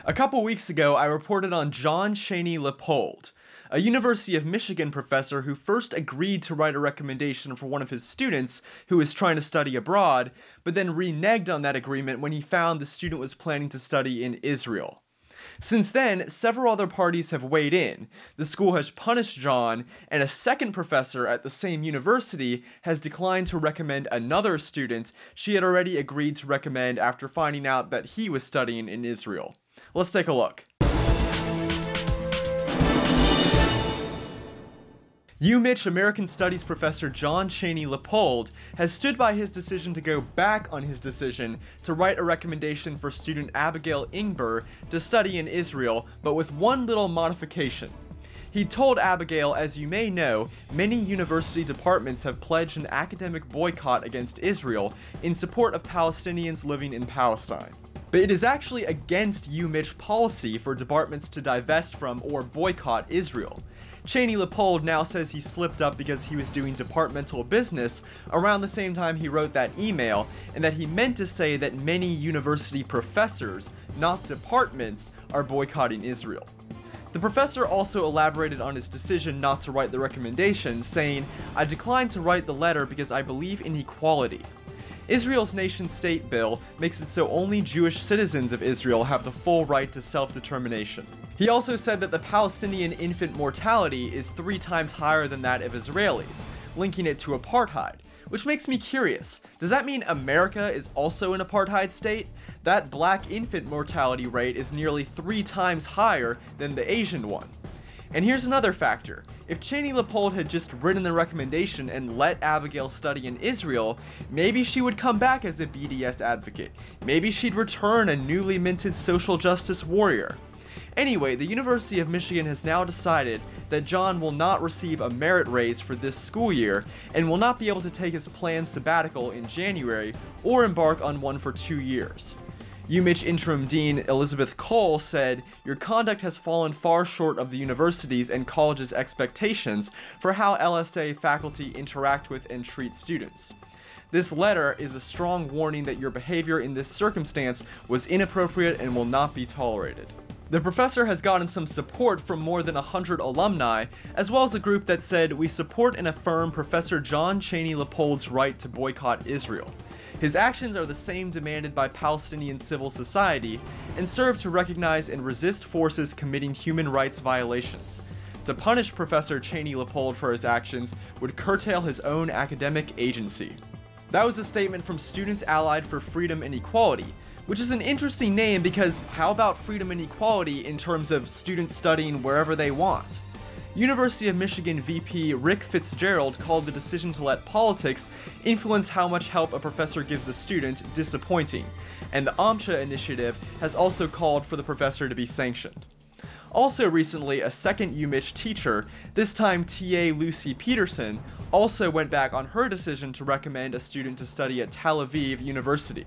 A couple weeks ago, I reported on John Cheney Leopold, a University of Michigan professor who first agreed to write a recommendation for one of his students who was trying to study abroad, but then reneged on that agreement when he found the student was planning to study in Israel. Since then, several other parties have weighed in. The school has punished John, and a second professor at the same university has declined to recommend another student she had already agreed to recommend after finding out that he was studying in Israel. Let's take a look. UMich American Studies professor John Cheney Leopold has stood by his decision to go back on his decision to write a recommendation for student Abigail Ingber to study in Israel, but with one little modification. He told Abigail, as you may know, many university departments have pledged an academic boycott against Israel in support of Palestinians living in Palestine. But it is actually against UMich policy for departments to divest from or boycott Israel. Cheney Leopold now says he slipped up because he was doing departmental business around the same time he wrote that email, and that he meant to say that many university professors, not departments, are boycotting Israel. The professor also elaborated on his decision not to write the recommendation, saying, "I declined to write the letter because I believe in equality. Israel's nation-state bill makes it so only Jewish citizens of Israel have the full right to self-determination." He also said that the Palestinian infant mortality is 3 times higher than that of Israelis, linking it to apartheid. Which makes me curious, does that mean America is also an apartheid state? That black infant mortality rate is nearly 3 times higher than the Asian one. And here's another factor. If Cheney Leopold had just written the recommendation and let Abigail study in Israel, maybe she would come back as a BDS advocate. Maybe she'd return a newly minted social justice warrior. Anyway, the University of Michigan has now decided that John will not receive a merit raise for this school year and will not be able to take his planned sabbatical in January or embark on one for 2 years. UMich Interim Dean Elizabeth Cole said, "Your conduct has fallen far short of the university's and college's expectations for how LSA faculty interact with and treat students. This letter is a strong warning that your behavior in this circumstance was inappropriate and will not be tolerated." The professor has gotten some support from more than 100 alumni, as well as a group that said, "We support and affirm Professor John Cheney Leopold's right to boycott Israel. His actions are the same demanded by Palestinian civil society and serve to recognize and resist forces committing human rights violations. To punish Professor Cheney Leopold for his actions would curtail his own academic agency." That was a statement from Students Allied for Freedom and Equality, which is an interesting name because how about freedom and equality in terms of students studying wherever they want? University of Michigan VP Rick Fitzgerald called the decision to let politics influence how much help a professor gives a student disappointing, and the UMich initiative has also called for the professor to be sanctioned. Also recently, a second UMich teacher, this time TA Lucy Peterson, also went back on her decision to recommend a student to study at Tel Aviv University.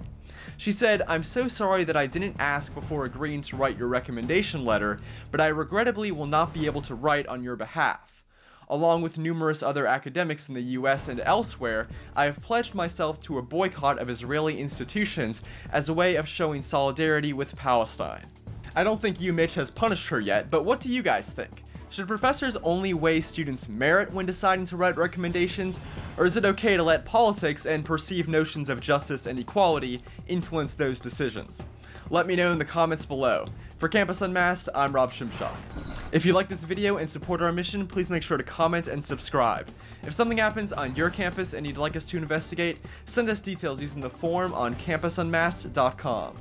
She said, "I'm so sorry that I didn't ask before agreeing to write your recommendation letter, but I regrettably will not be able to write on your behalf. Along with numerous other academics in the US and elsewhere, I have pledged myself to a boycott of Israeli institutions as a way of showing solidarity with Palestine." I don't think UMich has punished her yet, but what do you guys think? Should professors only weigh students' merit when deciding to write recommendations, or is it okay to let politics and perceived notions of justice and equality influence those decisions? Let me know in the comments below. For Campus Unmasked, I'm Rob Shimshock. If you like this video and support our mission, please make sure to comment and subscribe. If something happens on your campus and you'd like us to investigate, send us details using the form on campusunmasked.com.